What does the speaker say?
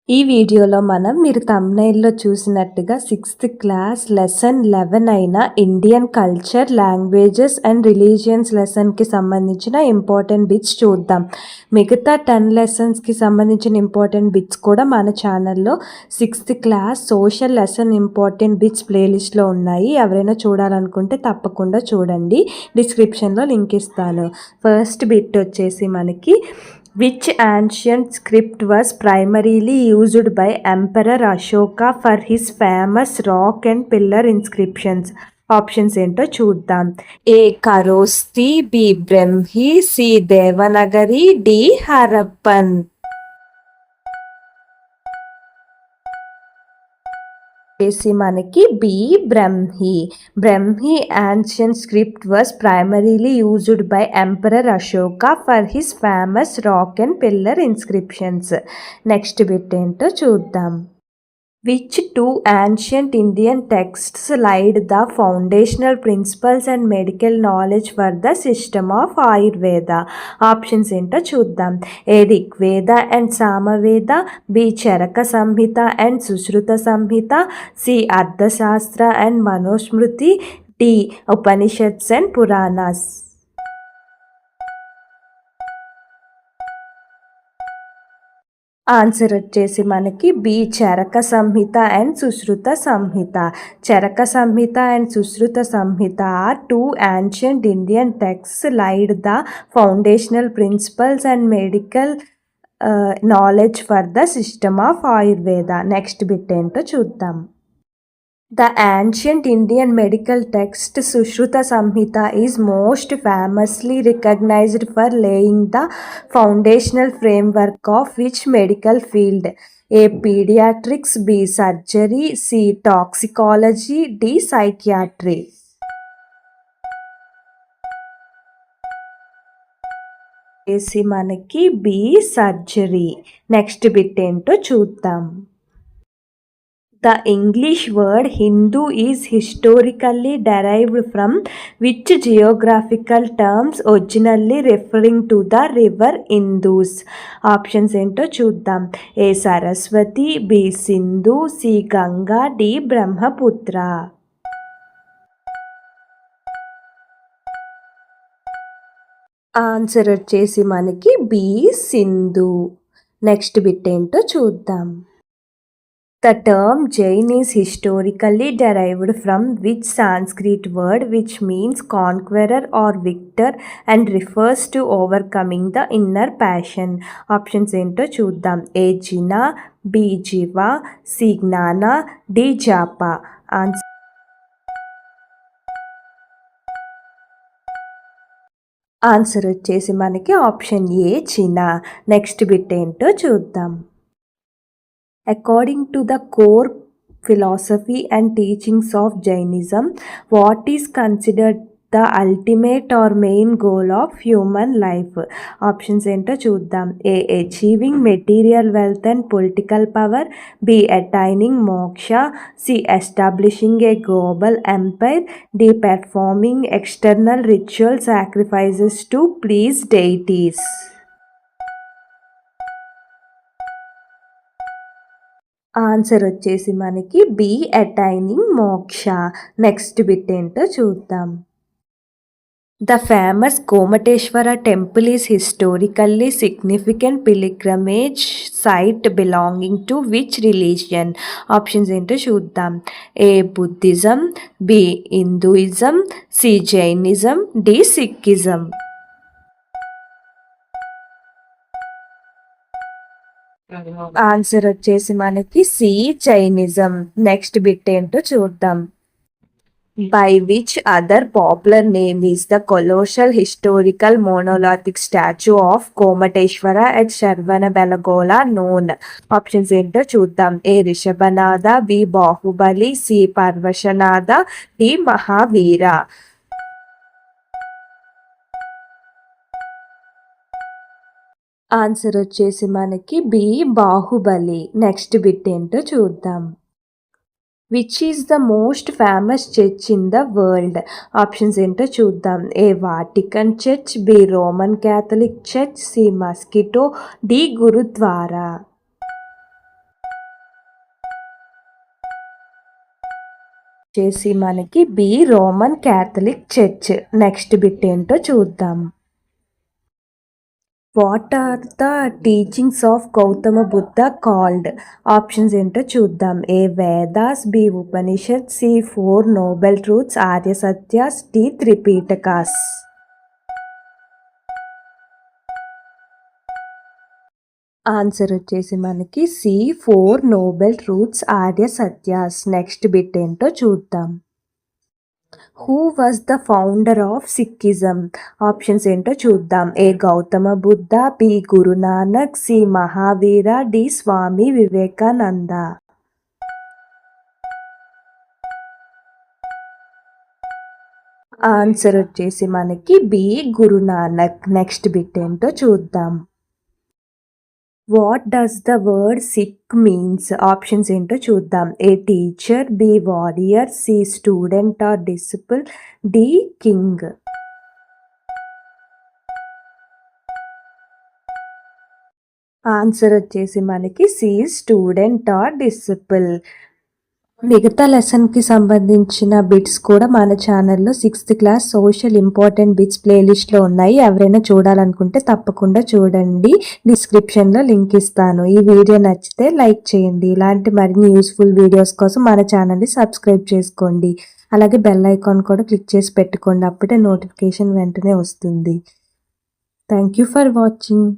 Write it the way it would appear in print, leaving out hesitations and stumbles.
ఈ వీడియోలో మీరు థంబ్‌నెయిల్‌లో చూసినట్టుగా 6th క్లాస్ లెసన్ 11 అయిన Indian culture, languages and religions లెసన్‌కి సంబంధించిన ఇంపార్టెంట్ బిట్స్ చూద్దాం. మిగతా 10 లెసన్స్‌కి సంబంధించిన ఇంపార్టెంట్ బిట్స్ కూడా మన ఛానల్‌లో 6th class social lesson important bits ప్లేలిస్ట్‌లో ఉన్నాయి. ఎవరైనా చూడాలనుకుంటే తప్పకుండా చూడండి. డిస్క్రిప్షన్‌లో లింక్ ఇస్తాను. ఫస్ట్ బిట్ వచ్చేసి మనకి which ancient script was primarily used by Emperor Ashoka for his famous rock and pillar inscriptions? Options ఏంటో చూద్దాం. A Kharosthi, B Brahmi, C Devanagari, D Harappan. వచ్చేసి మనకి B Brahmi ancient script was primarily used by Emperor Ashoka for his famous rock and pillar inscriptions. Next bit ఏంటో చూద్దాం. Which two ancient Indian texts laid the foundational principles and medical knowledge for the system of Ayurveda? Options ఏంటో చూద్దాం. A Rigveda and Samaveda, B Charaka Samhita and Sushruta Samhita, C Arthashastra and Manusmriti, D Upanishads and Puranas. Answer వచ్చేసి మనకి B Charaka Samhita and Sushruta Samhita. Charaka Samhita and Sushruta Samhita are two ancient Indian texts laid the foundational principles and medical knowledge for the system of Ayurveda. Next bit ఏంటో చూద్దాం. The ancient Indian medical text Sushruta Samhita is most famously recognized for laying the foundational framework of which medical field? A. Pediatrics, B. Surgery, C. Toxicology, D. Psychiatry. మనకి B surgery. Next bit ఏంటో చూద్దాం. The English word Hindu is historically derived from which geographical terms originally referring to the river Indus? Options ఏంటో చూద్దాం. A Saraswati, B Sindhu, C Ganga, D Brahmaputra. Answer వచ్చేసి మనకి B Sindhu. Next bit ఏంటో చూద్దాం. The term Jain is historically derived from which Sanskrit word which means conqueror or victor and refers to overcoming the inner passion? Options ఏంటో చూద్దాం. ఏ Zener, B Ziva, C జ్ఞాన, D జాపా. Answer వచ్చేసి మనకి option A చినా. Next bit ఏంటో చూద్దాం. According to the core philosophy and teachings of Jainism, what is considered the ultimate or main goal of human life? Options ఏంటో చూద్దాం. ఏ achieving material wealth and political power, B attaining moksha, C establishing a global empire, D performing external ritual sacrifices to please deities. Answer వచ్చేసి మనకి B attaining moksha. Next bit ఏంటో చూద్దాం. The famous Gomateshwara temple is historically significant pilgrimage site belonging to which religion? Options ఏంటో చూద్దాం. A Buddhism, B Hinduism, C Jainism, D Sikhism. Answer వచ్చేసి మనకి C Jainism. Next bit ఏంటో చూద్దాం. By which other popular name is the colossal historical monolithic statue of Gomateshwara at Shravanabelagola known? Options ఏంటో చూద్దాం. A Rishabhanatha, B Baahubali, C Parshvanatha, D Mahavira. Answer వచ్చేసి మనకి B Bahubali. Next bit ఏంటో చూద్దాం. Which is the most famous church in the world? Options ఏంటో చూద్దాం. A Vatican church, B Roman Catholic church, C mosque, D gurdwara. చేసి మనకి B Roman Catholic church. Next bit ఏంటో చూద్దాం. What are the teachings of Gautama Buddha called? Options ఏంటో చూద్దాం. A Vedas, B Upanishad, C 4 noble truths, Arya Satyas, D Tripitakas. Answer వచ్చేసి మనకి C 4 noble truths, Arya Satya's. Next bit ఏంటో చూద్దాం. Who was the founder of Sikhism? Options ఏంటో చూద్దాం. ఏ Gautama Buddha, B Guru Nanak, C Mahavir, D Swami Vivekananda. Answer వచ్చేసి మనకి బి గురునానక్. నెక్స్ట్ బిట్ ఏంటో చూద్దాం. What does the word sick means? Options ఏంటో చూద్దాం. ఏ teacher, B warrior, C student or disciple, D king. Answer వచ్చేసి మనకి సి స్టూడెంట్ ఆర్ డిసిపుల్. మిగతా లెసన్కి సంబంధించిన బిట్స్ కూడా మన ఛానల్లో 6th class social important bits ప్లేలిస్ట్లో ఉన్నాయి. ఎవరైనా చూడాలనుకుంటే తప్పకుండా చూడండి. డిస్క్రిప్షన్లో లింక్ ఇస్తాను. ఈ వీడియో నచ్చితే లైక్ చేయండి. ఇలాంటి మరిన్ని యూస్ఫుల్ వీడియోస్ కోసం మన ఛానల్ని సబ్స్క్రైబ్ చేసుకోండి. అలాగే బెల్ ఐకాన్ కూడా క్లిక్ చేసి పెట్టుకోండి. అప్పుడే నోటిఫికేషన్ వెంటనే వస్తుంది. Thank you for watching.